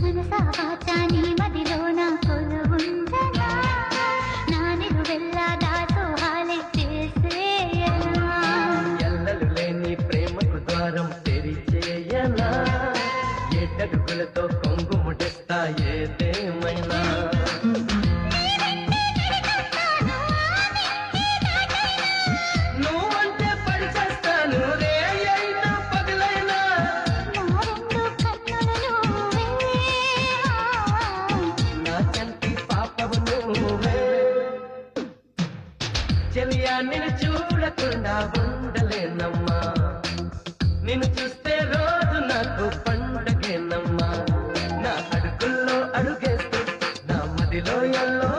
మనసా వాచా నీ మదిలోన కొలువుండనా నా నిలువెల్లా దాసోహాలే చేసేయనా ఎల్లలు లేని ప్రేమకు ద్వారం తెరిచేయనా ఏటడుగులతో కొంగు ముడిస్తా ఏదేమైనా నువ్వంటే పడి చేస్తాను రే అయినా పగలైనా నా చంటి పాపవు నువ్వే చెలియా నిన్ను చూడకుండా ఉండలేనమ్మా నిన్ను చూస్తే రోజు నాకు పండగేనమ్మా నా అడుగుల్లో అడుగేస్తూ నా మదిలో ఎల్లో